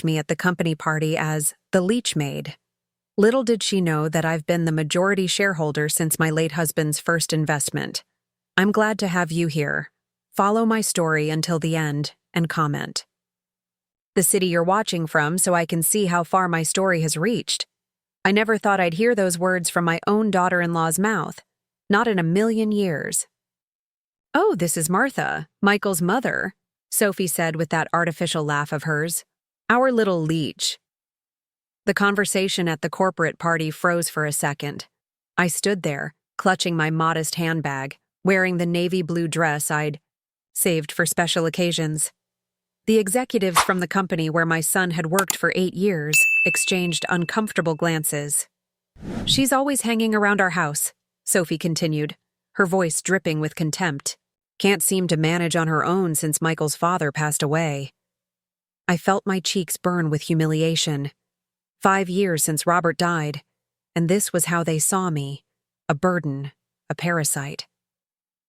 me at the company party as the leech maid. Little did she know that I've been the majority shareholder since my late husband's first investment. I'm glad to have you here. Follow my story until the end and comment. The city you're watching from so I can see how far my story has reached. I never thought I'd hear those words from my own daughter-in-law's mouth. Not in a million years. "Oh, this is Martha, Michael's mother," Sophie said with that artificial laugh of hers. "Our little leech." The conversation at the corporate party froze for a second. I stood there, clutching my modest handbag, wearing the navy blue dress I'd saved for special occasions. The executives from the company where my son had worked for 8 years exchanged uncomfortable glances. "She's always hanging around our house," Sophie continued, her voice dripping with contempt. "Can't seem to manage on her own since Michael's father passed away." I felt my cheeks burn with humiliation. 5 years since Robert died, and this was how they saw me. A burden, a parasite.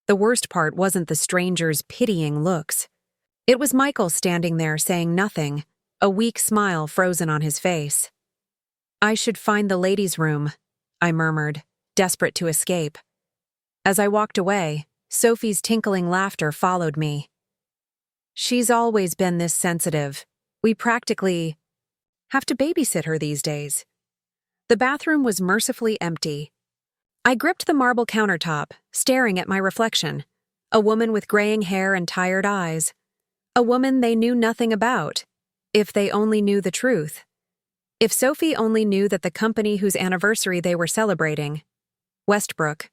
The worst part wasn't the stranger's pitying looks. It was Michael standing there saying nothing, a weak smile frozen on his face. "I should find the ladies' room," I murmured, desperate to escape. As I walked away, Sophie's tinkling laughter followed me. "She's always been this sensitive. We practically have to babysit her these days." The bathroom was mercifully empty. I gripped the marble countertop, staring at my reflection. A woman with graying hair and tired eyes. A woman they knew nothing about. If they only knew the truth. If Sophie only knew that the company whose anniversary they were celebrating, Westbrook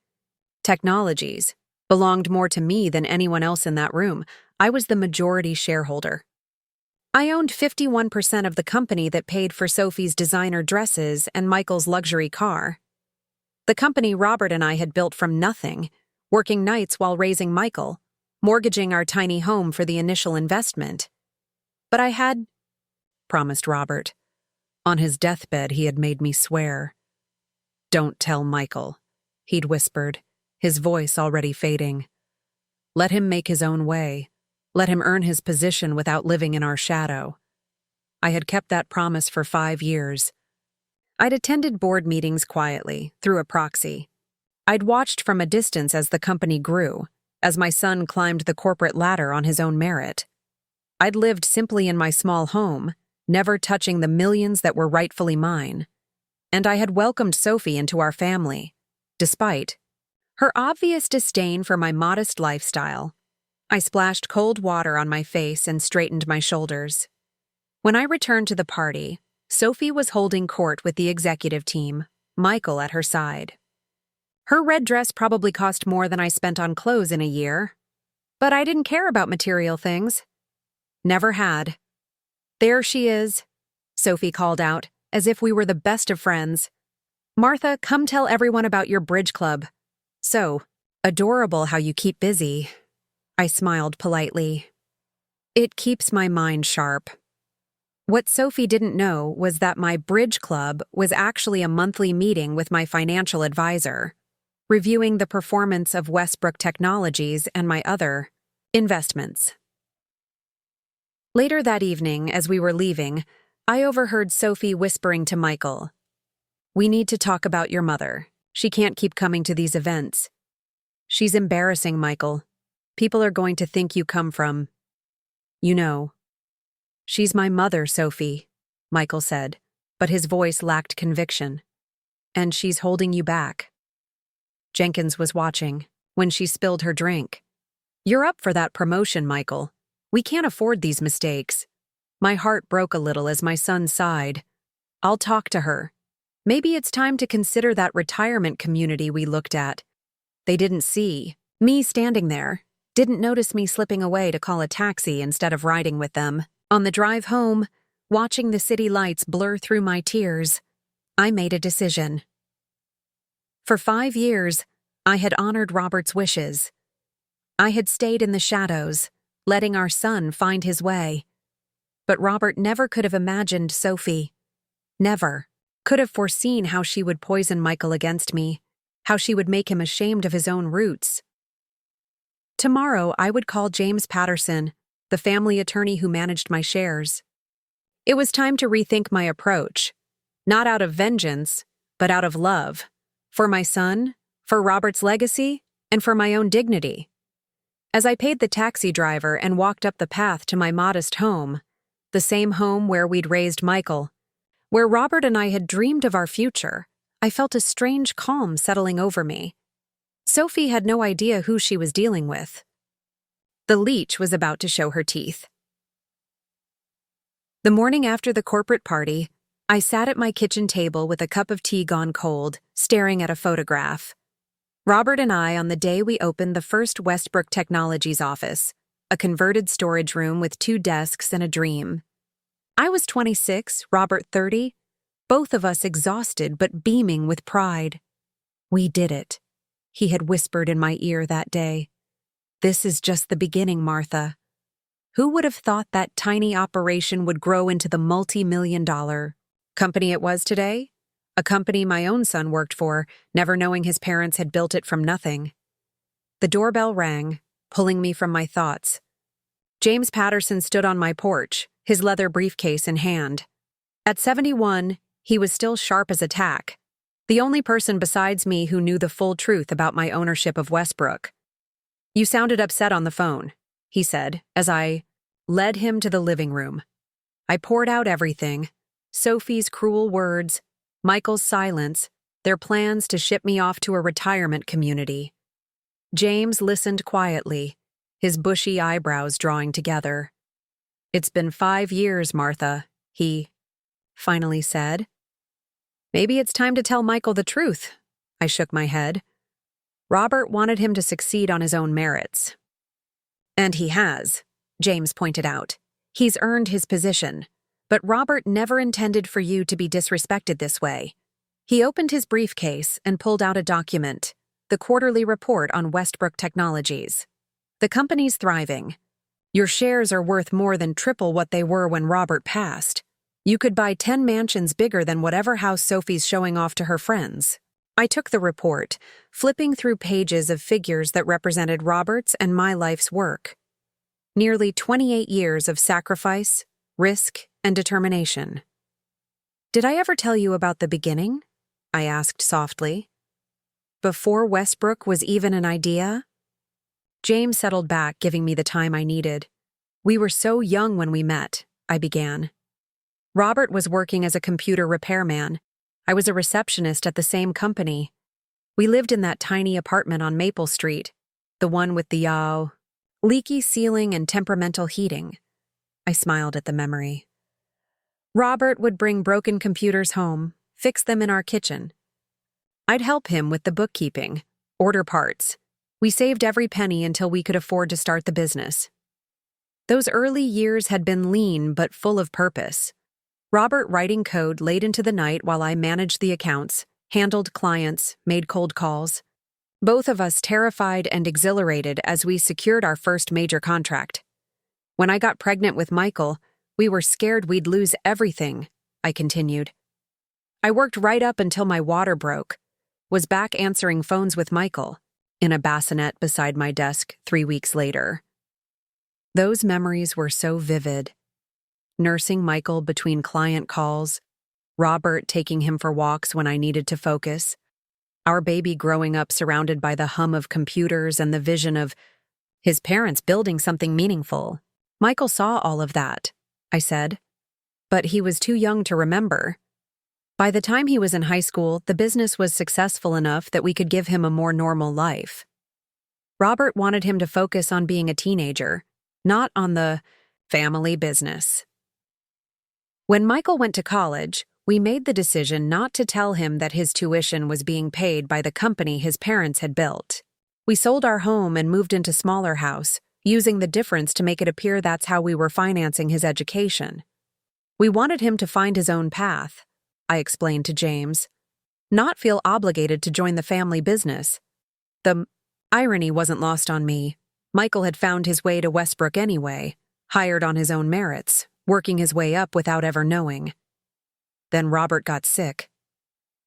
Technologies, belonged more to me than anyone else in that room. I was the majority shareholder. I owned 51% of the company that paid for Sophie's designer dresses and Michael's luxury car. The company Robert and I had built from nothing, working nights while raising Michael, mortgaging our tiny home for the initial investment. But I had promised Robert. On his deathbed, he had made me swear. "Don't tell Michael," he'd whispered, his voice already fading. "Let him make his own way. Let him earn his position without living in our shadow." I had kept that promise for 5 years. I'd attended board meetings quietly, through a proxy. I'd watched from a distance as the company grew, as my son climbed the corporate ladder on his own merit. I'd lived simply in my small home, never touching the millions that were rightfully mine. And I had welcomed Sophie into our family, despite her obvious disdain for my modest lifestyle. I splashed cold water on my face and straightened my shoulders. When I returned to the party, Sophie was holding court with the executive team, Michael at her side. Her red dress probably cost more than I spent on clothes in a year. But I didn't care about material things. Never had. "There she is," Sophie called out, as if we were the best of friends. "Martha, come tell everyone about your bridge club." "So, adorable how you keep busy," I smiled politely. "It keeps my mind sharp." What Sophie didn't know was that my bridge club was actually a monthly meeting with my financial advisor, reviewing the performance of Westbrook Technologies and my other investments. Later that evening, as we were leaving, I overheard Sophie whispering to Michael, "We need to talk about your mother. She can't keep coming to these events. She's embarrassing, Michael. People are going to think you come from, you know." "She's my mother, Sophie," Michael said, but his voice lacked conviction. "And she's holding you back." Jenkins was watching when she spilled her drink. "You're up for that promotion, Michael. We can't afford these mistakes." My heart broke a little as my son sighed. "I'll talk to her. Maybe it's time to consider that retirement community we looked at." They didn't see me standing there, didn't notice me slipping away to call a taxi instead of riding with them. On the drive home, watching the city lights blur through my tears, I made a decision. For 5 years, I had honored Robert's wishes. I had stayed in the shadows, letting our son find his way. But Robert never could have imagined Sophie. Never could have foreseen how she would poison Michael against me, how she would make him ashamed of his own roots. Tomorrow, I would call James Patterson, the family attorney who managed my shares. It was time to rethink my approach, not out of vengeance, but out of love, for my son, for Robert's legacy, and for my own dignity. As I paid the taxi driver and walked up the path to my modest home, the same home where we'd raised Michael, where Robert and I had dreamed of our future, I felt a strange calm settling over me. Sophie had no idea who she was dealing with. The leech was about to show her teeth. The morning after the corporate party, I sat at my kitchen table with a cup of tea gone cold, staring at a photograph. Robert and I on the day we opened the first Westbrook Technologies office, a converted storage room with 2 desks and a dream. I was 26, Robert 30, both of us exhausted but beaming with pride. "We did it," he had whispered in my ear that day. "This is just the beginning, Martha." Who would have thought that tiny operation would grow into the multi-million-dollar company it was today? A company my own son worked for, never knowing his parents had built it from nothing. The doorbell rang, pulling me from my thoughts. James Patterson stood on my porch, his leather briefcase in hand. At 71, he was still sharp as a tack, the only person besides me who knew the full truth about my ownership of Westbrook. "You sounded upset on the phone," he said, as I led him to the living room. I poured out everything: Sophie's cruel words, Michael's silence, their plans to ship me off to a retirement community. James listened quietly, his bushy eyebrows drawing together. "It's been 5 years, Martha," he finally said. "Maybe it's time to tell Michael the truth." I shook my head. Robert wanted him to succeed on his own merits. "And he has," James pointed out. "He's earned his position. But Robert never intended for you to be disrespected this way." He opened his briefcase and pulled out a document, the quarterly report on Westbrook Technologies. "The company's thriving. Your shares are worth more than triple what they were when Robert passed. You could buy 10 mansions bigger than whatever house Sophie's showing off to her friends." I took the report, flipping through pages of figures that represented Robert's and my life's work. Nearly 28 years of sacrifice, risk, and determination. "Did I ever tell you about the beginning?" I asked softly. "Before Westbrook was even an idea?" James settled back, giving me the time I needed. "We were so young when we met," I began. Robert was working as a computer repairman. I was a receptionist at the same company. We lived in that tiny apartment on Maple Street, the one with the leaky ceiling and temperamental heating. I smiled at the memory. Robert would bring broken computers home, fix them in our kitchen. I'd help him with the bookkeeping, order parts. We saved every penny until we could afford to start the business. Those early years had been lean but full of purpose. Robert writing code late into the night while I managed the accounts, handled clients, made cold calls. Both of us terrified and exhilarated as we secured our first major contract. When I got pregnant with Michael, we were scared we'd lose everything, I continued. I worked right up until my water broke, was back answering phones with Michael, in a bassinet beside my desk 3 weeks later. Those memories were so vivid. Nursing Michael between client calls, Robert taking him for walks when I needed to focus, our baby growing up surrounded by the hum of computers and the vision of his parents building something meaningful. Michael saw all of that, I said, but he was too young to remember. By the time he was in high school, the business was successful enough that we could give him a more normal life. Robert wanted him to focus on being a teenager, not on the family business. When Michael went to college, we made the decision not to tell him that his tuition was being paid by the company his parents had built. We sold our home and moved into a smaller house, using the difference to make it appear that's how we were financing his education. We wanted him to find his own path, I explained to James, not feel obligated to join the family business. The irony wasn't lost on me. Michael had found his way to Westbrook anyway, hired on his own merits, working his way up without ever knowing. Then Robert got sick.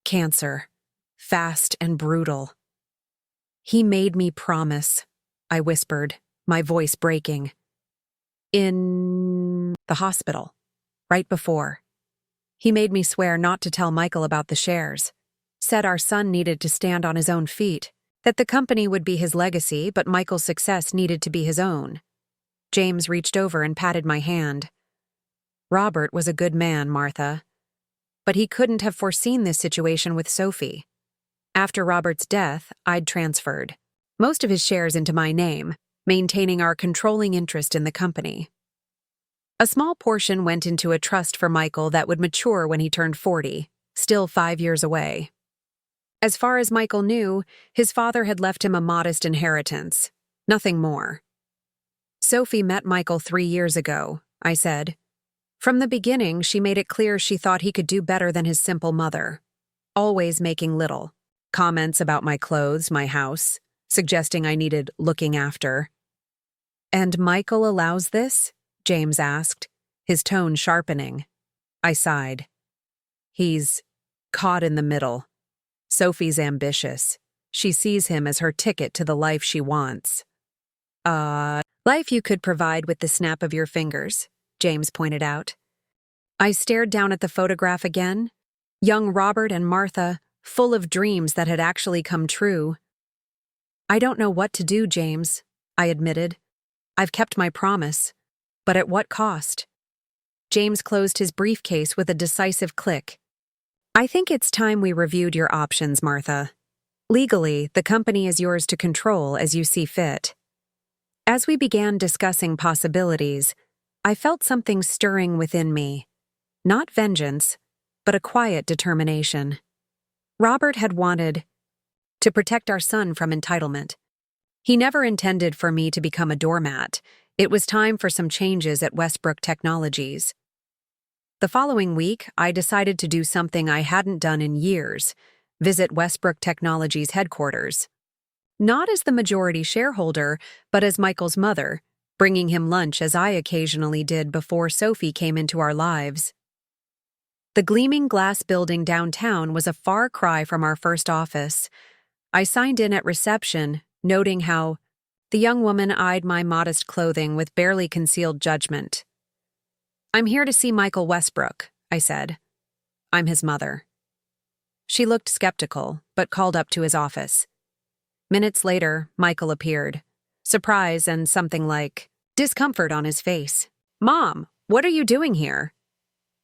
Cancer. Fast and brutal. He made me promise, I whispered, my voice breaking. In the hospital. right before. He made me swear not to tell Michael about the shares. Said our son needed to stand on his own feet, that the company would be his legacy, but Michael's success needed to be his own. James reached over and patted my hand. Robert was a good man, Martha. But he couldn't have foreseen this situation with Sophie. After Robert's death, I'd transferred most of his shares into my name, maintaining our controlling interest in the company. A small portion went into a trust for Michael that would mature when he turned 40, still 5 years away. As far as Michael knew, his father had left him a modest inheritance, nothing more. Sophie met Michael 3 years ago, I said. From the beginning, she made it clear she thought he could do better than his simple mother, always making little comments about my clothes, my house, suggesting I needed looking after. "And Michael allows this?" James asked, his tone sharpening. I sighed. He's caught in the middle. Sophie's ambitious. She sees him as her ticket to the life she wants. Life you could provide with the snap of your fingers, James pointed out. I stared down at the photograph again. Young Robert and Martha, full of dreams that had actually come true. "I don't know what to do, James," I admitted. "I've kept my promise. But at what cost?" James closed his briefcase with a decisive click. "I think it's time we reviewed your options, Martha. Legally, the company is yours to control as you see fit." As we began discussing possibilities, I felt something stirring within me. Not vengeance, but a quiet determination. Robert had wanted to protect our son from entitlement. He never intended for me to become a doormat. It was time for some changes at Westbrook Technologies. The following week, I decided to do something I hadn't done in years, visit Westbrook Technologies headquarters. Not as the majority shareholder, but as Michael's mother, bringing him lunch as I occasionally did before Sophie came into our lives. The gleaming glass building downtown was a far cry from our first office. I signed in at reception, noting how the young woman eyed my modest clothing with barely concealed judgment. "I'm here to see Michael Westbrook," I said. "I'm his mother." She looked skeptical, but called up to his office. Minutes later, Michael appeared, surprise and something like discomfort on his face. "Mom, what are you doing here?"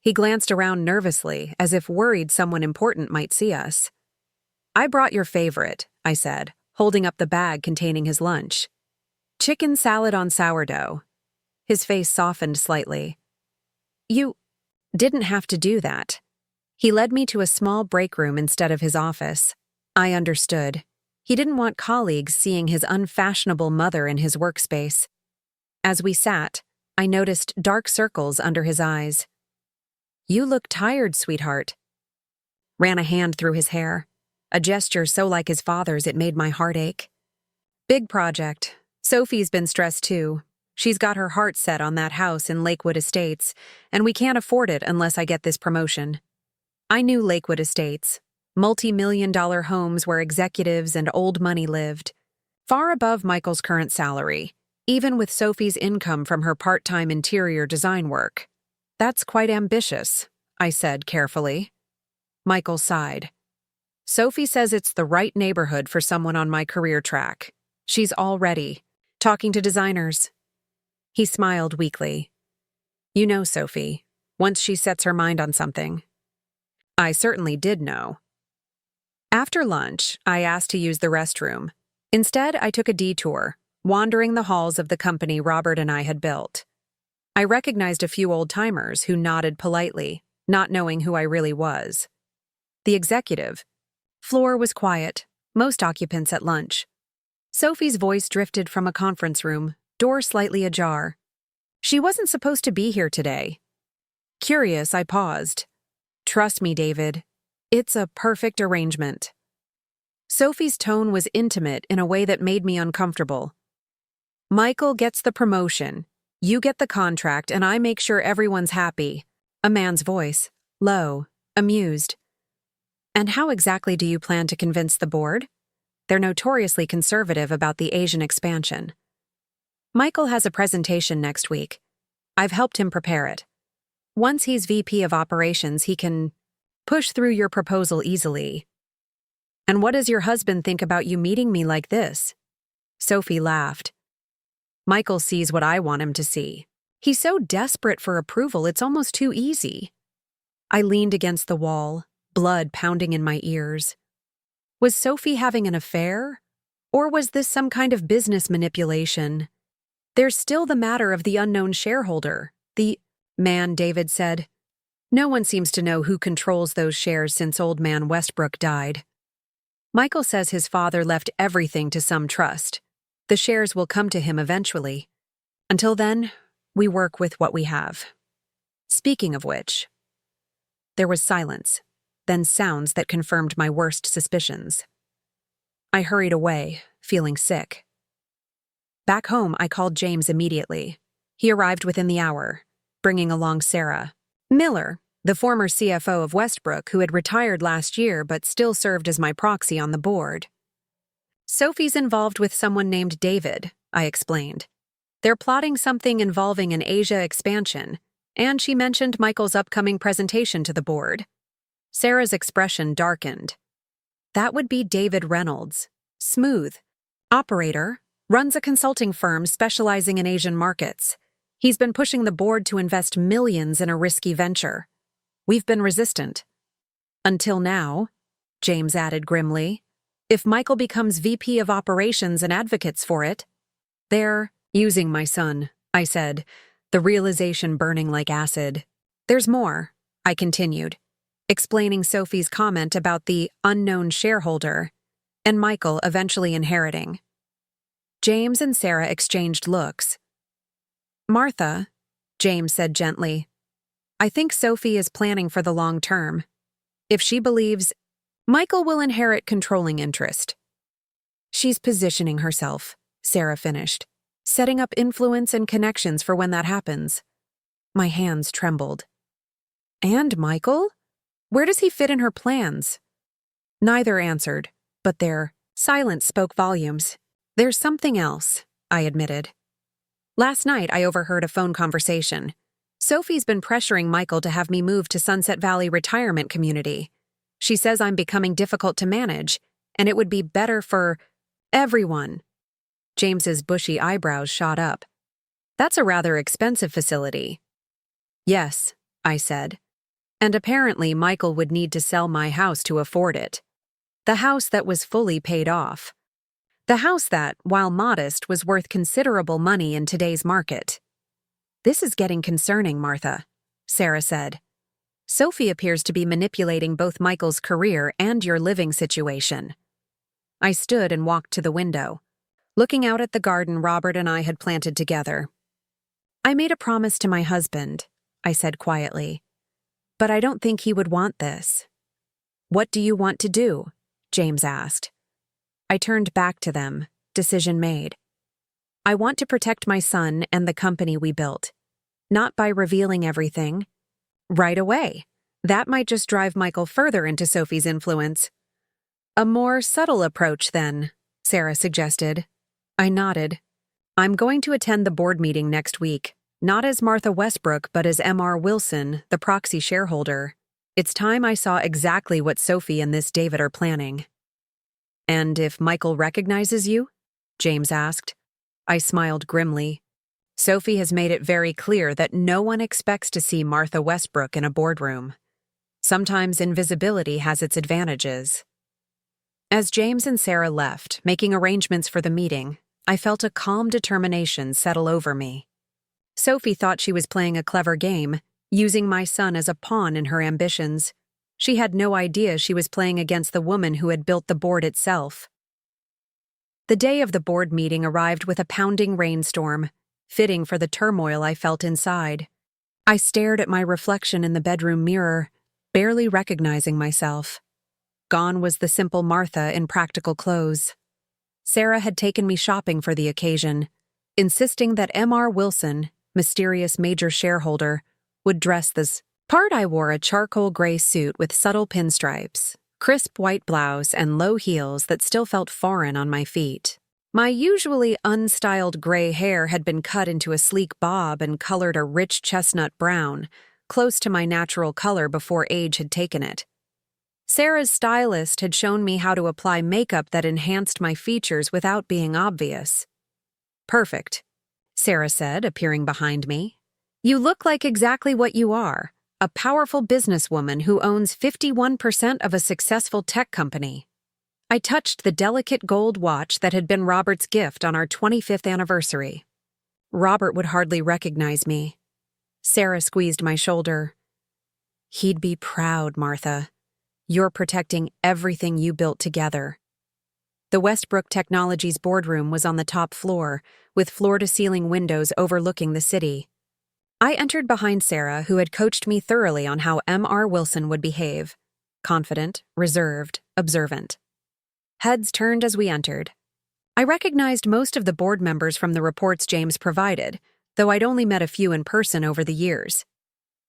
He glanced around nervously, as if worried someone important might see us. "I brought your favorite," I said, holding up the bag containing his lunch. "Chicken salad on sourdough." His face softened slightly. "You didn't have to do that." He led me to a small break room instead of his office. I understood. He didn't want colleagues seeing his unfashionable mother in his workspace. As we sat, I noticed dark circles under his eyes. "You look tired, sweetheart." Ran a hand through his hair, a gesture so like his father's it made my heart ache. "Big project. Sophie's been stressed too. She's got her heart set on that house in Lakewood Estates, and we can't afford it unless I get this promotion." I knew Lakewood Estates, multi-million-dollar homes where executives and old money lived, far above Michael's current salary, even with Sophie's income from her part-time interior design work. "That's quite ambitious," I said carefully. Michael sighed. "Sophie says it's the right neighborhood for someone on my career track. She's already talking to designers." He smiled weakly. "You know, Sophie, once she sets her mind on something." I certainly did know. After lunch, I asked to use the restroom. Instead, I took a detour, wandering the halls of the company Robert and I had built. I recognized a few old-timers who nodded politely, not knowing who I really was. The executive floor was quiet, most occupants at lunch. Sophie's voice drifted from a conference room, door slightly ajar. "She wasn't supposed to be here today." Curious, I paused. "Trust me, David. It's a perfect arrangement." Sophie's tone was intimate in a way that made me uncomfortable. "Michael gets the promotion. You get the contract, and I make sure everyone's happy." A man's voice, low, amused. "And how exactly do you plan to convince the board? They're notoriously conservative about the Asian expansion." "Michael has a presentation next week. I've helped him prepare it. Once he's VP of operations, he can push through your proposal easily. And what does your husband think about you meeting me like this? Sophie laughed. Michael sees what I want him to see. He's so desperate for approval, it's almost too easy. I leaned against the wall, blood pounding in my ears. Was Sophie having an affair? Or was this some kind of business manipulation? There's still the matter of the unknown shareholder. The man, David said. No one seems to know who controls those shares since old man Westbrook died. Michael says his father left everything to some trust. The shares will come to him eventually. Until then, we work with what we have. Speaking of which, there was silence, then sounds that confirmed my worst suspicions. I hurried away, feeling sick. Back home, I called James immediately. He arrived within the hour, bringing along Sarah. Miller, the former CFO of Westbrook, who had retired last year but still served as my proxy on the board. Sophie's involved with someone named David, I explained. They're plotting something involving an Asia expansion, and she mentioned Michael's upcoming presentation to the board. Sarah's expression darkened. That would be David Reynolds. Smooth. Operator. Runs a consulting firm specializing in Asian markets. He's been pushing the board to invest millions in a risky venture. We've been resistant. Until now, James added grimly. If Michael becomes VP of operations and advocates for it, they're using my son, I said, the realization burning like acid. There's more, I continued, explaining Sophie's comment about the unknown shareholder and Michael eventually inheriting. James and Sarah exchanged looks. Martha, James said gently, I think Sophie is planning for the long term. If she believes Michael will inherit controlling interest. She's positioning herself, Sarah finished, setting up influence and connections for when that happens. My hands trembled. And Michael? Where does he fit in her plans? Neither answered, but their silence spoke volumes. There's something else, I admitted. Last night I overheard a phone conversation. Sophie's been pressuring Michael to have me move to Sunset Valley Retirement Community. She says I'm becoming difficult to manage, and it would be better for everyone. James's bushy eyebrows shot up. That's a rather expensive facility. Yes, I said. And apparently Michael would need to sell my house to afford it. The house that was fully paid off. The house that, while modest, was worth considerable money in today's market. This is getting concerning, Martha, Sarah said. Sophie appears to be manipulating both Michael's career and your living situation. I stood and walked to the window, looking out at the garden Robert and I had planted together. I made a promise to my husband, I said quietly, but I don't think he would want this. What do you want to do? James asked. I turned back to them, decision made. I want to protect my son and the company we built, not by revealing everything. Right away. That might just drive Michael further into Sophie's influence. A more subtle approach, then, Sarah suggested. I nodded. I'm going to attend the board meeting next week, not as Martha Westbrook, but as M.R. Wilson, the proxy shareholder. It's time I saw exactly what Sophie and this David are planning. And if Michael recognizes you? James asked. I smiled grimly. Sophie has made it very clear that no one expects to see Martha Westbrook in a boardroom. Sometimes invisibility has its advantages. As James and Sarah left, making arrangements for the meeting, I felt a calm determination settle over me. Sophie thought she was playing a clever game, using my son as a pawn in her ambitions. She had no idea she was playing against the woman who had built the board itself. The day of the board meeting arrived with a pounding rainstorm, fitting for the turmoil I felt inside. I stared at my reflection in the bedroom mirror, barely recognizing myself. Gone was the simple Martha in practical clothes. Sarah had taken me shopping for the occasion, insisting that M.R. Wilson, mysterious major shareholder, would dress this part. I wore a charcoal gray suit with subtle pinstripes, crisp white blouse, and low heels that still felt foreign on my feet. My usually unstyled gray hair had been cut into a sleek bob and colored a rich chestnut brown, close to my natural color before age had taken it. Sarah's stylist had shown me how to apply makeup that enhanced my features without being obvious. "Perfect," Sarah said, appearing behind me. "You look like exactly what you are, a powerful businesswoman who owns 51% of a successful tech company." I touched the delicate gold watch that had been Robert's gift on our 25th anniversary. Robert would hardly recognize me. Sarah squeezed my shoulder. "He'd be proud, Martha. You're protecting everything you built together." The Westbrook Technologies boardroom was on the top floor, with floor-to-ceiling windows overlooking the city. I entered behind Sarah, who had coached me thoroughly on how M.R. Wilson would behave. Confident, reserved, observant. Heads turned as we entered. I recognized most of the board members from the reports James provided, though I'd only met a few in person over the years.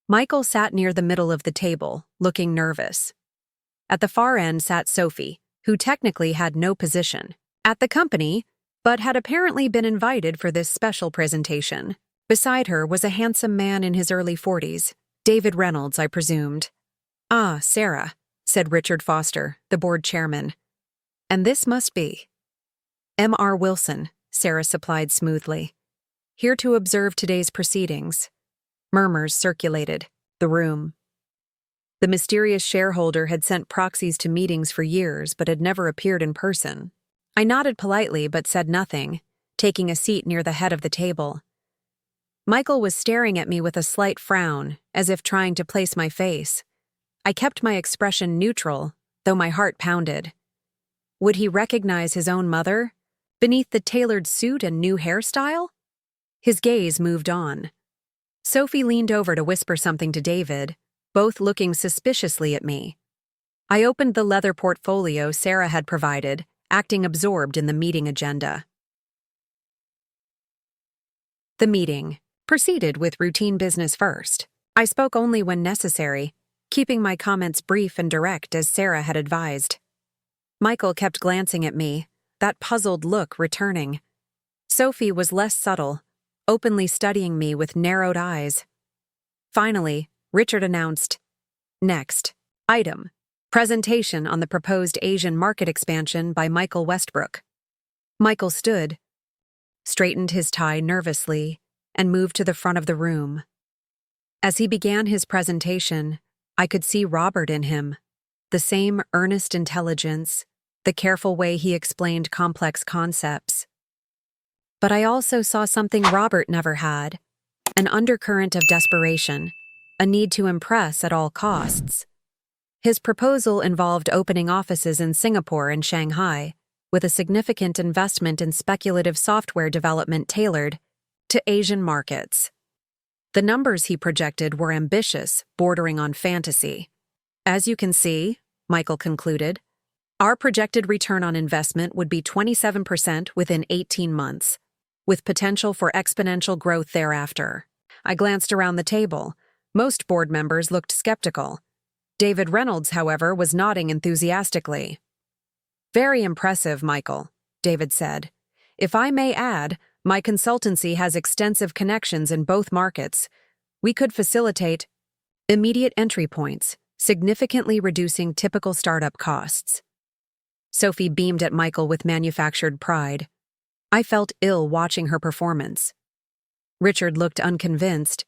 Michael sat near the middle of the table, looking nervous. At the far end sat Sophie, who technically had no position at the company, but had apparently been invited for this special presentation. Beside her was a handsome man in his early 40s, David Reynolds, I presumed. "Ah, Sarah," said Richard Foster, the board chairman. "And this must be M.R. Wilson," Sarah supplied smoothly. "Here to observe today's proceedings." Murmurs circulated the room. The mysterious shareholder had sent proxies to meetings for years but had never appeared in person. I nodded politely but said nothing, taking a seat near the head of the table. Michael was staring at me with a slight frown, as if trying to place my face. I kept my expression neutral, though my heart pounded. Would he recognize his own mother, beneath the tailored suit and new hairstyle? His gaze moved on. Sophie leaned over to whisper something to David, both looking suspiciously at me. I opened the leather portfolio Sarah had provided, acting absorbed in the meeting agenda. The meeting proceeded with routine business first. I spoke only when necessary, keeping my comments brief and direct as Sarah had advised. Michael kept glancing at me, that puzzled look returning. Sophie was less subtle, openly studying me with narrowed eyes. Finally, Richard announced, "Next, item, presentation on the proposed Asian market expansion by Michael Westbrook." Michael stood, straightened his tie nervously, and moved to the front of the room. As he began his presentation, I could see Robert in him, the same earnest intelligence, the careful way he explained complex concepts. But I also saw something Robert never had, an undercurrent of desperation, a need to impress at all costs. His proposal involved opening offices in Singapore and Shanghai, with a significant investment in speculative software development tailored to Asian markets. The numbers he projected were ambitious, bordering on fantasy. "As you can see," Michael concluded, "our projected return on investment would be 27% within 18 months, with potential for exponential growth thereafter." I glanced around the table. Most board members looked skeptical. David Reynolds, however, was nodding enthusiastically. "Very impressive, Michael," David said. "If I may add, my consultancy has extensive connections in both markets. We could facilitate immediate entry points, significantly reducing typical startup costs." Sophie beamed at Michael with manufactured pride. I felt ill watching her performance. Richard looked unconvinced.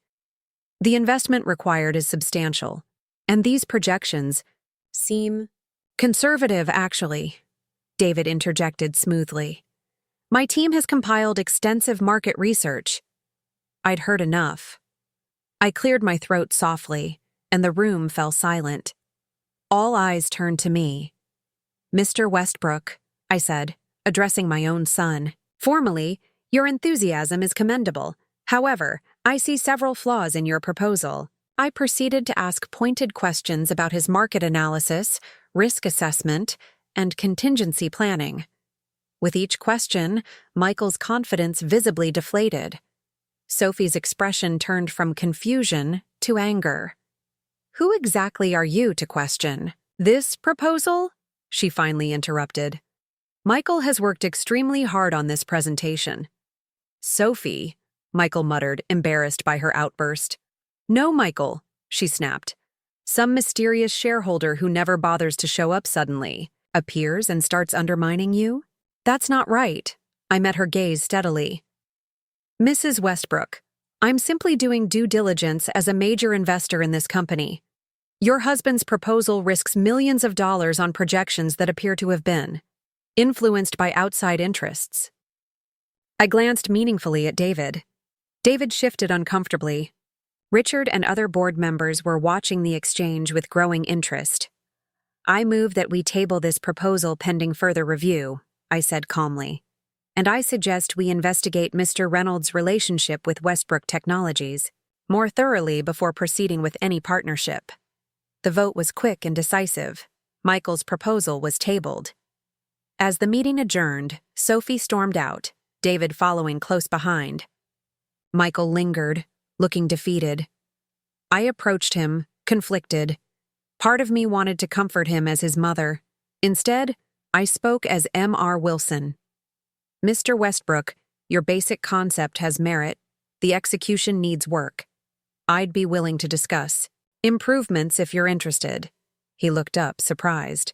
"The investment required is substantial, and these projections seem conservative, actually," David interjected smoothly. "My team has compiled extensive market research." I'd heard enough. I cleared my throat softly, and the room fell silent. All eyes turned to me. "Mr. Westbrook," I said, addressing my own son, "formally, your enthusiasm is commendable. However, I see several flaws in your proposal." I proceeded to ask pointed questions about his market analysis, risk assessment, and contingency planning. With each question, Michael's confidence visibly deflated. Sophie's expression turned from confusion to anger. "Who exactly are you to question this proposal?" she finally interrupted. "Michael has worked extremely hard on this presentation." "Sophie," Michael muttered, embarrassed by her outburst. "No, Michael," she snapped. Some mysterious shareholder who never bothers to show up suddenly appears and starts undermining you? That's not right. I met her gaze steadily. Mrs. Westbrook, I'm simply doing due diligence as a major investor in this company. Your husband's proposal risks millions of dollars on projections that appear to have been influenced by outside interests. I glanced meaningfully at David. David shifted uncomfortably. Richard and other board members were watching the exchange with growing interest. I move that we table this proposal pending further review, I said calmly. And I suggest we investigate Mr. Reynolds' relationship with Westbrook Technologies more thoroughly before proceeding with any partnership. The vote was quick and decisive. Michael's proposal was tabled. As the meeting adjourned, Sophie stormed out, David following close behind. Michael lingered, looking defeated. I approached him, conflicted. Part of me wanted to comfort him as his mother. Instead, I spoke as M.R. Wilson. Mr. Westbrook, your basic concept has merit. The execution needs work. I'd be willing to discuss improvements if you're interested. He looked up, surprised.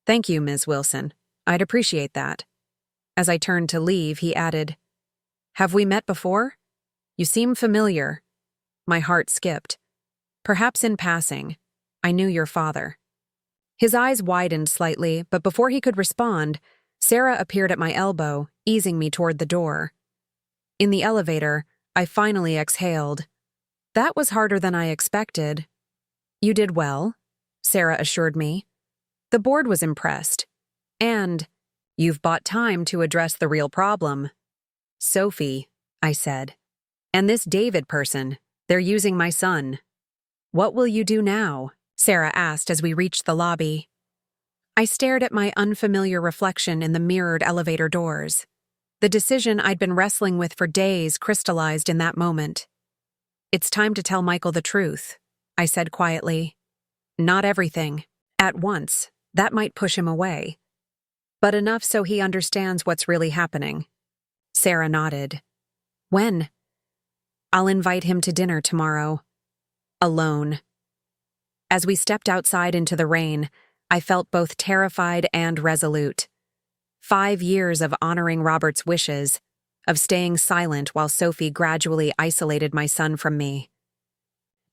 Thank you, Ms. Wilson. I'd appreciate that. As I turned to leave, he added, Have we met before? You seem familiar. My heart skipped. Perhaps in passing. I knew your father. His eyes widened slightly, but before he could respond, Sarah appeared at my elbow, easing me toward the door. In the elevator, I finally exhaled. That was harder than I expected. You did well, Sarah assured me. The board was impressed. And you've bought time to address the real problem. Sophie, I said. And this David person, they're using my son. What will you do now? Sarah asked as we reached the lobby. I stared at my unfamiliar reflection in the mirrored elevator doors. The decision I'd been wrestling with for days crystallized in that moment. It's time to tell Michael the truth, I said quietly. Not everything, at once. That might push him away. But enough so he understands what's really happening. Sarah nodded. When? I'll invite him to dinner tomorrow. Alone. As we stepped outside into the rain, I felt both terrified and resolute. 5 years of honoring Robert's wishes, of staying silent while Sophie gradually isolated my son from me.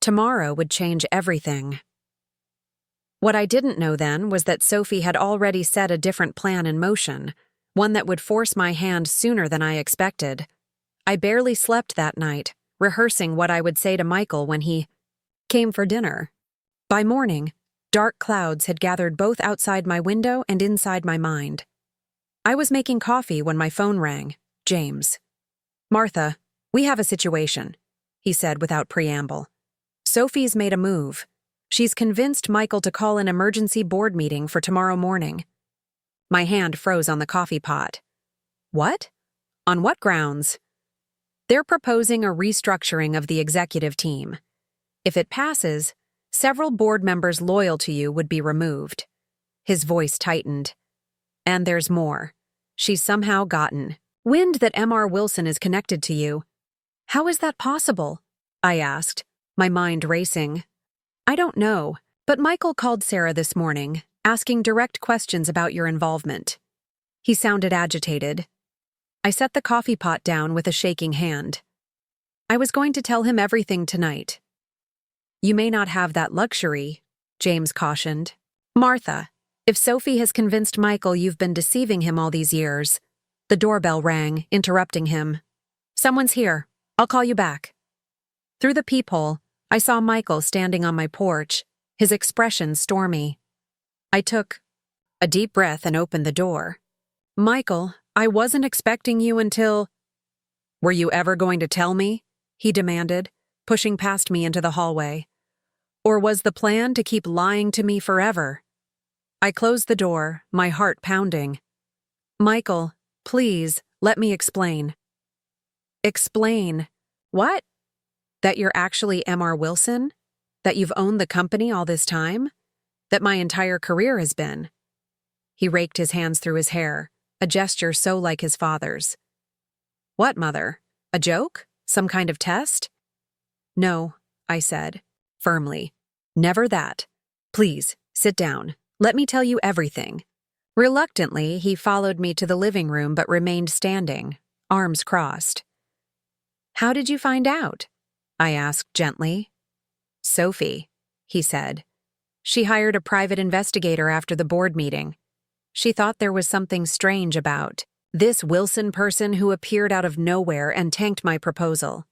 Tomorrow would change everything. What I didn't know then was that Sophie had already set a different plan in motion, one that would force my hand sooner than I expected. I barely slept that night, rehearsing what I would say to Michael when he came for dinner. By morning, dark clouds had gathered both outside my window and inside my mind. I was making coffee when my phone rang. James. Martha, we have a situation, he said without preamble. Sophie's made a move. She's convinced Michael to call an emergency board meeting for tomorrow morning. My hand froze on the coffee pot. What? On what grounds? They're proposing a restructuring of the executive team. If it passes, several board members loyal to you would be removed. His voice tightened. And there's more. She's somehow gotten wind that M.R. Wilson is connected to you. How is that possible? I asked, my mind racing. I don't know, but Michael called Sarah this morning, asking direct questions about your involvement. He sounded agitated. I set the coffee pot down with a shaking hand. I was going to tell him everything tonight. You may not have that luxury, James cautioned. Martha, if Sophie has convinced Michael you've been deceiving him all these years. The doorbell rang, interrupting him. Someone's here. I'll call you back. Through the peephole, I saw Michael standing on my porch, his expression stormy. I took a deep breath and opened the door. Michael, I wasn't expecting you until... Were you ever going to tell me? He demanded, pushing past me into the hallway. Or was the plan to keep lying to me forever? I closed the door, my heart pounding. Michael, please, let me explain. Explain? What? That you're actually M.R. Wilson? That you've owned the company all this time? That my entire career has been? He raked his hands through his hair, a gesture so like his father's. What, Mother? A joke? Some kind of test? No, I said. firmly. "Never that. Please, sit down. Let me tell you everything." Reluctantly, he followed me to the living room but remained standing, arms crossed. "How did you find out?" I asked gently. "Sophie," he said. "She hired a private investigator after the board meeting. She thought there was something strange about this Wilson person who appeared out of nowhere and tanked my proposal."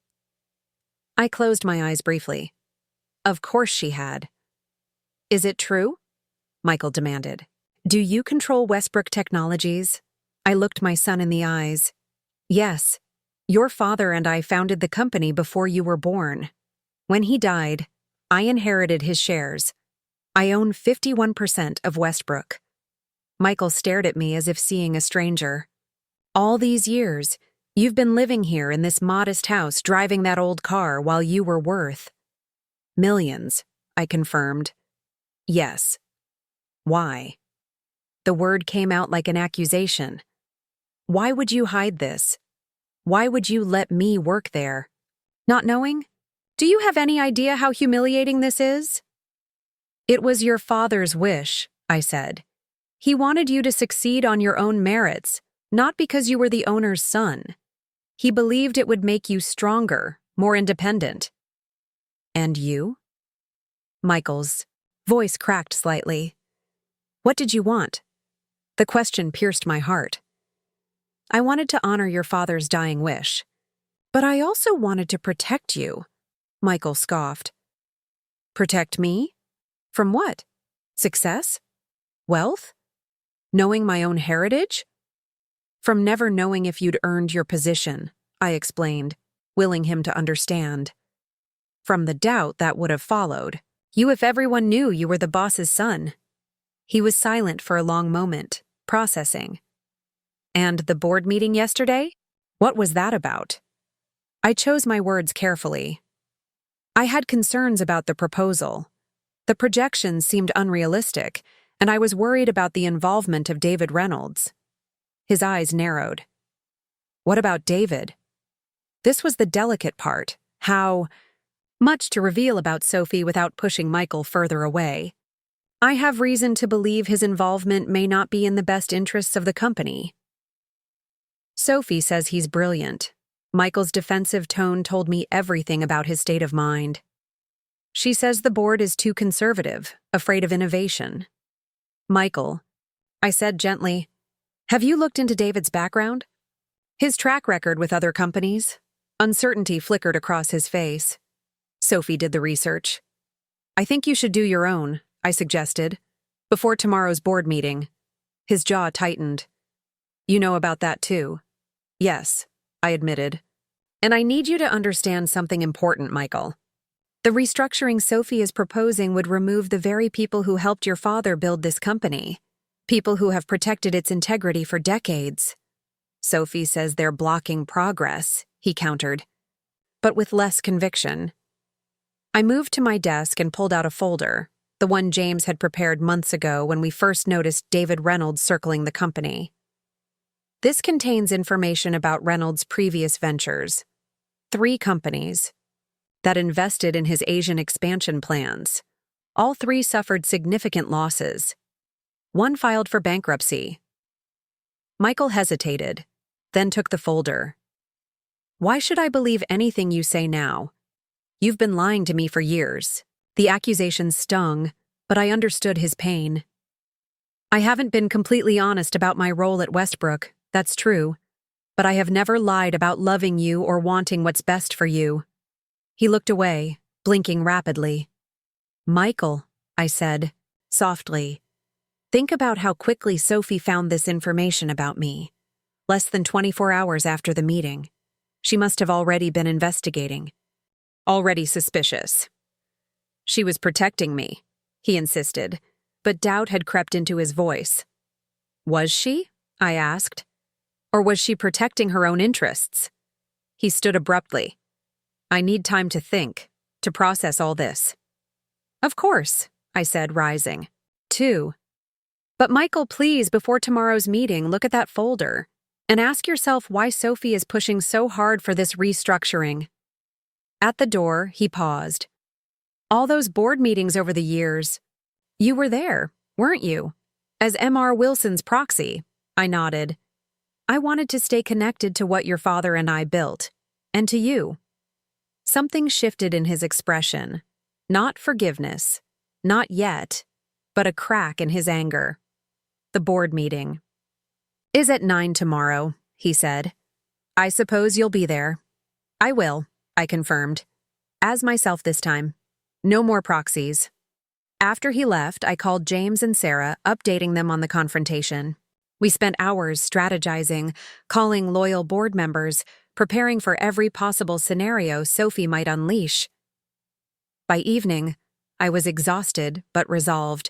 I closed my eyes briefly. Of course she had. "Is it true?" Michael demanded. "Do you control Westbrook Technologies?" I looked my son in the eyes. "Yes. Your father and I founded the company before you were born. When he died, I inherited his shares. I own 51% of Westbrook." Michael stared at me as if seeing a stranger. "All these years, you've been living here in this modest house driving that old car while you were worth millions," I confirmed. "Yes." "Why?" The word came out like an accusation. "Why would you hide this? Why would you let me work there? Not knowing? Do you have any idea how humiliating this is?" "It was your father's wish," I said. "He wanted you to succeed on your own merits, not because you were the owner's son. He believed it would make you stronger, more independent." "And you?" Michael's voice cracked slightly. "What did you want?" The question pierced my heart. "I wanted to honor your father's dying wish. But I also wanted to protect you," Michael scoffed. "Protect me? From what? Success? Wealth? Knowing my own heritage?" "From never knowing if you'd earned your position," I explained, willing him to understand. "From the doubt that would have followed. You if everyone knew you were the boss's son." He was silent for a long moment, processing. "And the board meeting yesterday? What was that about?" I chose my words carefully. "I had concerns about the proposal. The projections seemed unrealistic, and I was worried about the involvement of David Reynolds." His eyes narrowed. "What about David?" This was the delicate part. How much to reveal about Sophie without pushing Michael further away. "I have reason to believe his involvement may not be in the best interests of the company." "Sophie says he's brilliant." Michael's defensive tone told me everything about his state of mind. "She says the board is too conservative, afraid of innovation." "Michael," I said gently, "have you looked into David's background? His track record with other companies?" Uncertainty flickered across his face. "Sophie did the research." "I think you should do your own," I suggested, "before tomorrow's board meeting." His jaw tightened. "You know about that too?" "Yes," I admitted. "And I need you to understand something important, Michael. The restructuring Sophie is proposing would remove the very people who helped your father build this company, people who have protected its integrity for decades." "Sophie says they're blocking progress," he countered, but with less conviction. I moved to my desk and pulled out a folder, the one James had prepared months ago when we first noticed David Reynolds circling the company. This contains information about Reynolds' previous ventures. 3 companies that invested in his Asian expansion plans. All 3 suffered significant losses. 1 filed for bankruptcy. Michael hesitated, then took the folder. "Why should I believe anything you say now? You've been lying to me for years." The accusation stung, but I understood his pain. "I haven't been completely honest about my role at Westbrook, that's true, but I have never lied about loving you or wanting what's best for you." He looked away, blinking rapidly. "Michael," I said, softly, "think about how quickly Sophie found this information about me. Less than 24 hours after the meeting. She must have already been investigating. Already suspicious." "She was protecting me," he insisted, but doubt had crept into his voice. "Was she?" I asked. "Or was she protecting her own interests?" He stood abruptly. "I need time to think, to process all this." "Of course," I said, rising. 2. "But Michael, please, before tomorrow's meeting, look at that folder and ask yourself why Sophie is pushing so hard for this restructuring." At the door, he paused. All those board meetings over the years. You were there, weren't you? As M.R. Wilson's proxy. I nodded. I wanted to stay connected to what your father and I built. And to you. Something shifted in his expression. Not forgiveness. Not yet. But a crack in his anger. The board meeting. Is at 9 tomorrow, he said. I suppose you'll be there. I will, I confirmed. As myself this time. No more proxies. After he left, I called James and Sarah, updating them on the confrontation. We spent hours strategizing, calling loyal board members, preparing for every possible scenario Sophie might unleash. By evening, I was exhausted but resolved.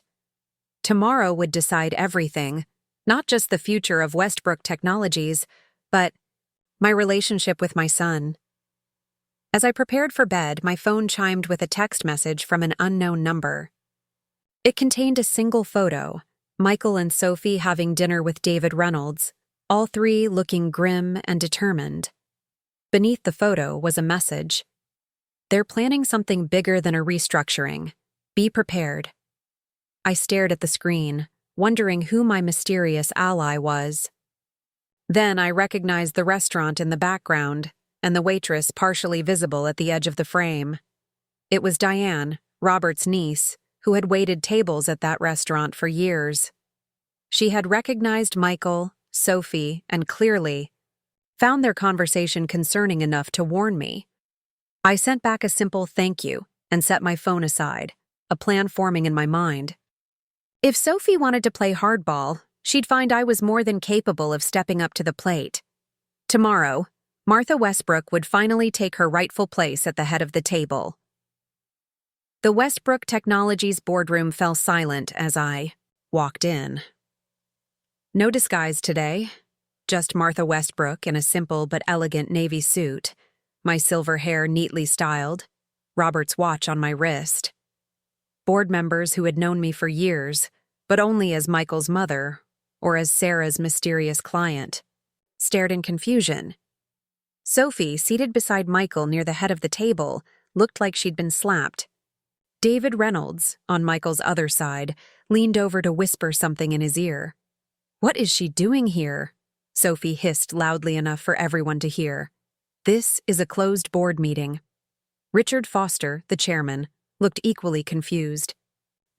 Tomorrow would decide everything, not just the future of Westbrook Technologies, but my relationship with my son. As I prepared for bed, my phone chimed with a text message from an unknown number. It contained a single photo, Michael and Sophie having dinner with David Reynolds, all three looking grim and determined. Beneath the photo was a message. They're planning something bigger than a restructuring. Be prepared. I stared at the screen, wondering who my mysterious ally was. Then I recognized the restaurant in the background, and the waitress partially visible at the edge of the frame. It was Diane, Robert's niece, who had waited tables at that restaurant for years. She had recognized Michael, Sophie, and clearly found their conversation concerning enough to warn me. I sent back a simple thank you and set my phone aside, a plan forming in my mind. If Sophie wanted to play hardball, she'd find I was more than capable of stepping up to the plate. Tomorrow, Martha Westbrook would finally take her rightful place at the head of the table. The Westbrook Technologies boardroom fell silent as I walked in. No disguise today, just Martha Westbrook in a simple but elegant navy suit, my silver hair neatly styled, Robert's watch on my wrist. Board members who had known me for years, but only as Michael's mother or as Sarah's mysterious client, stared in confusion. Sophie, seated beside Michael near the head of the table, looked like she'd been slapped. David Reynolds, on Michael's other side, leaned over to whisper something in his ear. What is she doing here? Sophie hissed loudly enough for everyone to hear. This is a closed board meeting. Richard Foster, the chairman, looked equally confused.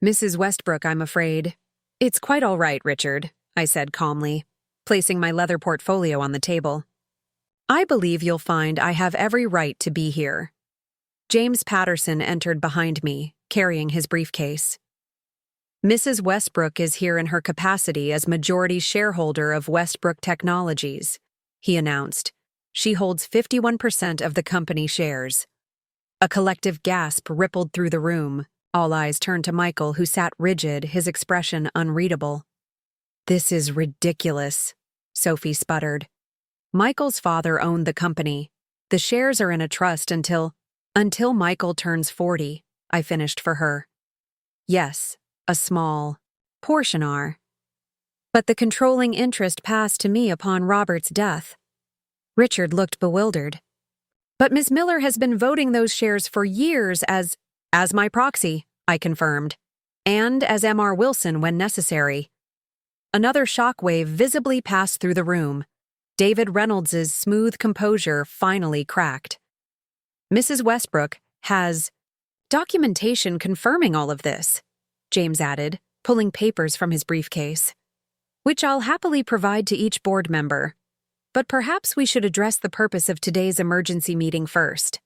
Mrs. Westbrook, I'm afraid. It's quite all right, Richard, I said calmly, placing my leather portfolio on the table. I believe you'll find I have every right to be here. James Patterson entered behind me, carrying his briefcase. Mrs. Westbrook is here in her capacity as majority shareholder of Westbrook Technologies, he announced. She holds 51% of the company shares. A collective gasp rippled through the room. All eyes turned to Michael, who sat rigid, his expression unreadable. This is ridiculous, Sophie sputtered. Michael's father owned the company. The shares are in a trust until Michael turns 40, I finished for her. Yes, a small portion are. But the controlling interest passed to me upon Robert's death. Richard looked bewildered. But Miss Miller has been voting those shares for years as my proxy, I confirmed, and as M.R. Wilson when necessary. Another shockwave visibly passed through the room. David Reynolds's smooth composure finally cracked. Mrs. Westbrook has documentation confirming all of this, James added, pulling papers from his briefcase, which I'll happily provide to each board member. But perhaps we should address the purpose of today's emergency meeting first.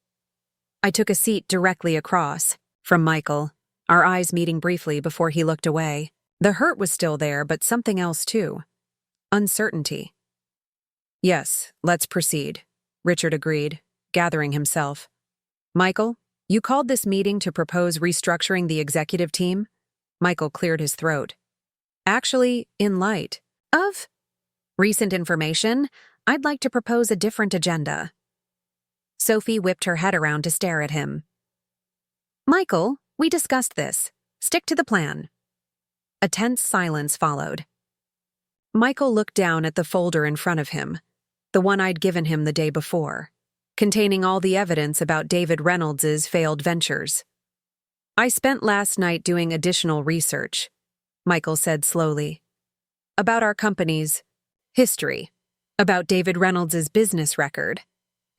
I took a seat directly across from Michael, our eyes meeting briefly before he looked away. The hurt was still there, but something else too. Uncertainty. Yes, let's proceed, Richard agreed, gathering himself. Michael, you called this meeting to propose restructuring the executive team? Michael cleared his throat. Actually, in light of recent information, I'd like to propose a different agenda. Sophie whipped her head around to stare at him. Michael, we discussed this. Stick to the plan. A tense silence followed. Michael looked down at the folder in front of him, the one I'd given him the day before, containing all the evidence about David Reynolds's failed ventures. I spent last night doing additional research, Michael said slowly, about our company's history, about David Reynolds' business record,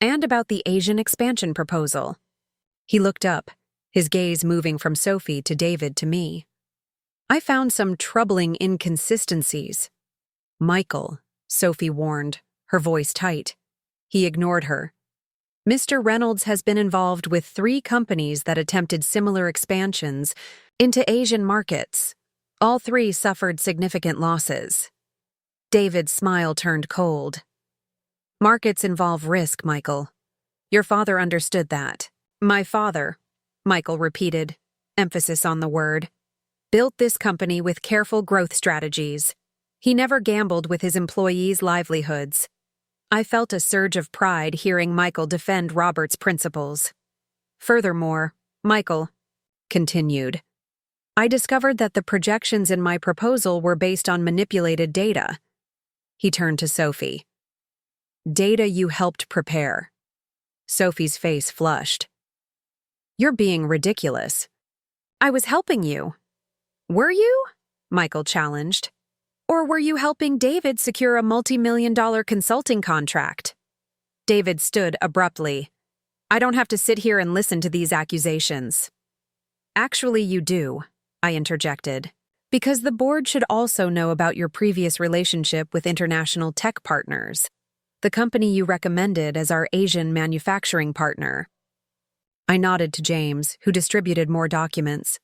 and about the Asian expansion proposal. He looked up, his gaze moving from Sophie to David to me. I found some troubling inconsistencies. Michael, Sophie warned, her voice tight. He ignored her. Mr. Reynolds has been involved with 3 companies that attempted similar expansions into Asian markets. All 3 suffered significant losses. David's smile turned cold. Markets involve risk, Michael. Your father understood that. My father, Michael repeated, emphasis on the word, built this company with careful growth strategies. He never gambled with his employees' livelihoods. I felt a surge of pride hearing Michael defend Robert's principles. Furthermore, Michael continued, I discovered that the projections in my proposal were based on manipulated data. He turned to Sophie. Data you helped prepare. Sophie's face flushed. You're being ridiculous. I was helping you. Were you? Michael challenged. Or were you helping David secure a multi-million-dollar consulting contract? David stood abruptly. I don't have to sit here and listen to these accusations. Actually, you do, I interjected, because the board should also know about your previous relationship with international tech partners, the company you recommended as our Asian manufacturing partner. I nodded to James, who distributed more documents.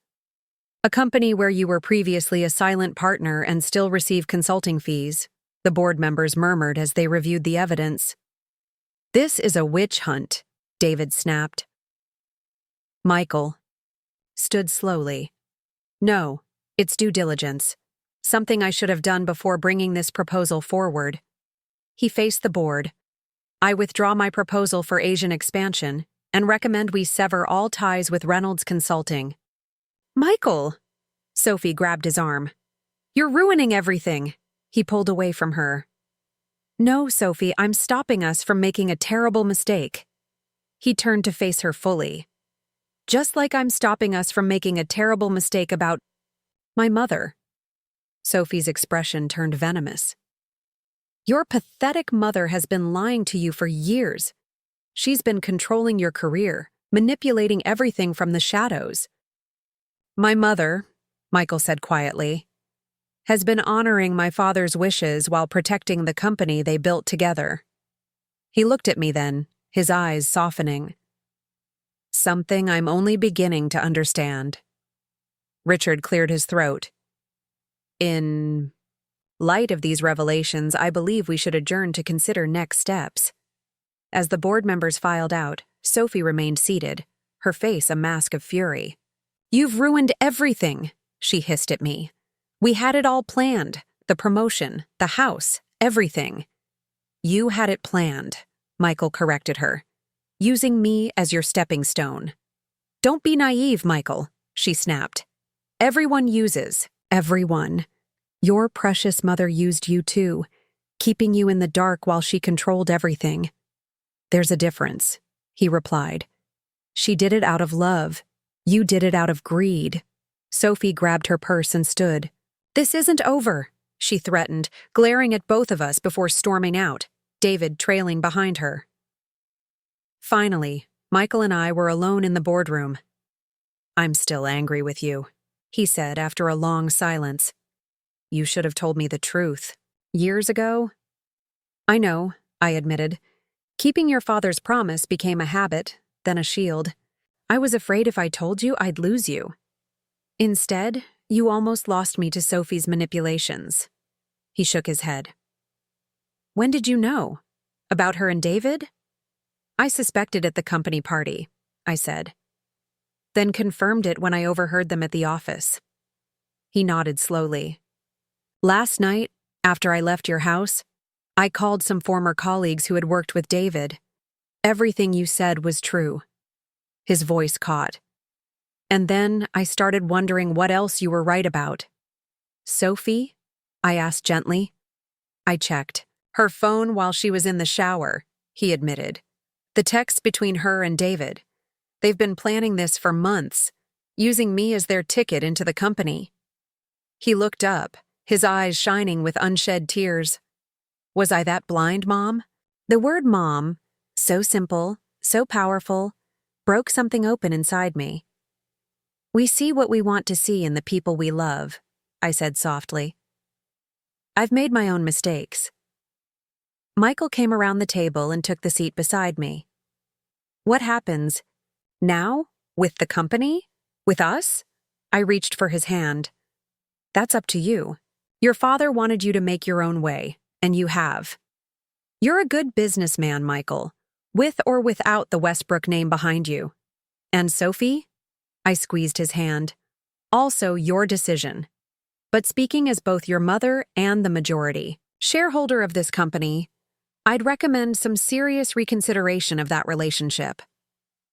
A company where you were previously a silent partner and still receive consulting fees, the board members murmured as they reviewed the evidence. This is a witch hunt, David snapped. Michael stood slowly. No, it's due diligence. Something I should have done before bringing this proposal forward. He faced the board. I withdraw my proposal for Asian expansion and recommend we sever all ties with Reynolds Consulting. Michael! Sophie grabbed his arm. You're ruining everything. He pulled away from her. No, Sophie, I'm stopping us from making a terrible mistake. He turned to face her fully. Just like I'm stopping us from making a terrible mistake about my mother. Sophie's expression turned venomous. Your pathetic mother has been lying to you for years. She's been controlling your career, manipulating everything from the shadows. My mother, Michael said quietly, has been honoring my father's wishes while protecting the company they built together. He looked at me then, his eyes softening. Something I'm only beginning to understand. Richard cleared his throat. In light of these revelations, I believe we should adjourn to consider next steps. As the board members filed out, Sophie remained seated, her face a mask of fury. You've ruined everything, she hissed at me. We had it all planned, the promotion, the house, everything. You had it planned, Michael corrected her, using me as your stepping stone. Don't be naive, Michael, she snapped. Everyone uses, everyone. Your precious mother used you too, keeping you in the dark while she controlled everything. There's a difference, he replied. She did it out of love. You did it out of greed. Sophie grabbed her purse and stood. This isn't over, she threatened, glaring at both of us before storming out, David trailing behind her. Finally, Michael and I were alone in the boardroom. I'm still angry with you, he said after a long silence. You should have told me the truth. Years ago? I know, I admitted. Keeping your father's promise became a habit, then a shield. I was afraid if I told you, I'd lose you. Instead, you almost lost me to Sophie's manipulations. He shook his head. When did you know? About her and David? I suspected at the company party, I said. Then confirmed it when I overheard them at the office. He nodded slowly. Last night, after I left your house, I called some former colleagues who had worked with David. Everything you said was true. His voice caught. And then I started wondering what else you were right about. Sophie? I asked gently. I checked. Her phone while she was in the shower, he admitted. The text between her and David. They've been planning this for months. using me as their ticket into the company. He looked up, his eyes shining with unshed tears. Was I that blind, Mom? The word mom, so simple, so powerful, broke something open inside me. We see what we want to see in the people we love, I said softly. I've made my own mistakes. Michael came around the table and took the seat beside me. What happens? Now? With the company? With us? I reached for his hand. That's up to you. Your father wanted you to make your own way, and you have. You're a good businessman, Michael, with or without the Westbrook name behind you. And Sophie? I squeezed his hand. Also your decision. But speaking as both your mother and the majority shareholder of this company, I'd recommend some serious reconsideration of that relationship.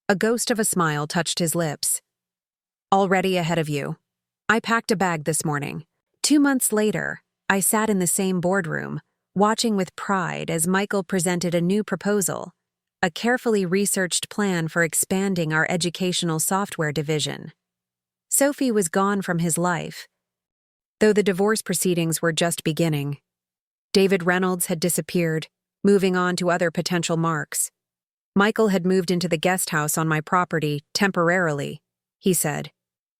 A ghost of a smile touched his lips. Already ahead of you. I packed a bag this morning. 2 months later, I sat in the same boardroom, watching with pride as Michael presented a new proposal, a carefully researched plan for expanding our educational software division. Sophie was gone from his life, though the divorce proceedings were just beginning. David Reynolds had disappeared, moving on to other potential marks. Michael had moved into the guest house on my property temporarily, he said,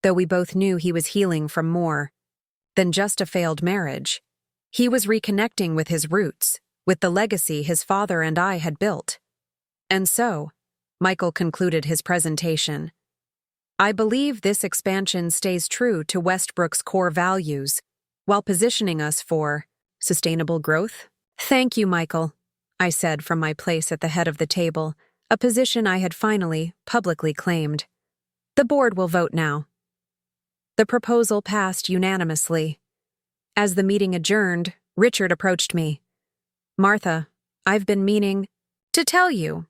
though we both knew he was healing from more than just a failed marriage. He was reconnecting with his roots, with the legacy his father and I had built. And so, Michael concluded his presentation, I believe this expansion stays true to Westbrook's core values, while positioning us for sustainable growth. Thank you, Michael, I said from my place at the head of the table, a position I had finally publicly claimed. The board will vote now. The proposal passed unanimously. As the meeting adjourned, Richard approached me. Martha, I've been meaning to tell you,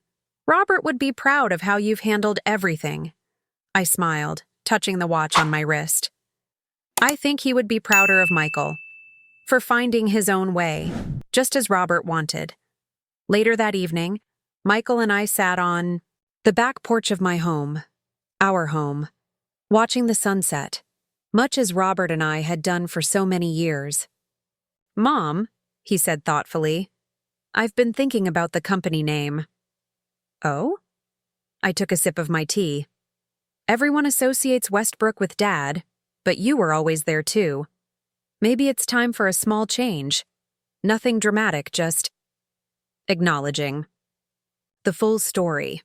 Robert would be proud of how you've handled everything. I smiled, touching the watch on my wrist. I think he would be prouder of Michael for finding his own way, just as Robert wanted. Later that evening, Michael and I sat on the back porch of my home, our home, watching the sunset, much as Robert and I had done for so many years. Mom, he said thoughtfully, I've been thinking about the company name. Oh? I took a sip of my tea. Everyone associates Westbrook with Dad, but you were always there too. Maybe it's time for a small change. Nothing dramatic, just acknowledging the full story.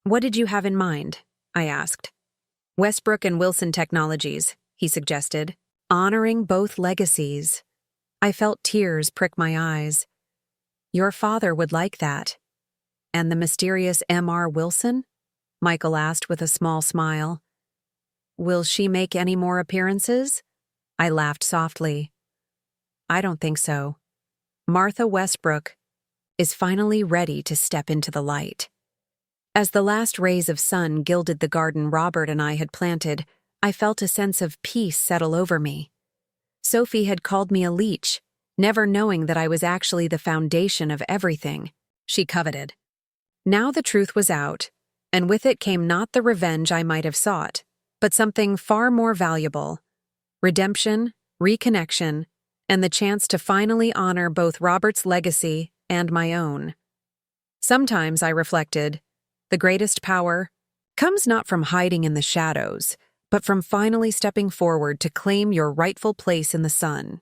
What did you have in mind? I asked. Westbrook and Wilson Technologies, he suggested, honoring both legacies. I felt tears prick my eyes. Your father would like that. And the mysterious M.R. Wilson? Michael asked with a small smile. Will she make any more appearances? I laughed softly. I don't think so. Martha Westbrook is finally ready to step into the light. As the last rays of sun gilded the garden Robert and I had planted, I felt a sense of peace settle over me. Sophie had called me a leech, never knowing that I was actually the foundation of everything she coveted. Now the truth was out, and with it came not the revenge I might have sought, but something far more valuable: redemption, reconnection, and the chance to finally honor both Robert's legacy and my own. Sometimes, I reflected, the greatest power comes not from hiding in the shadows, but from finally stepping forward to claim your rightful place in the sun.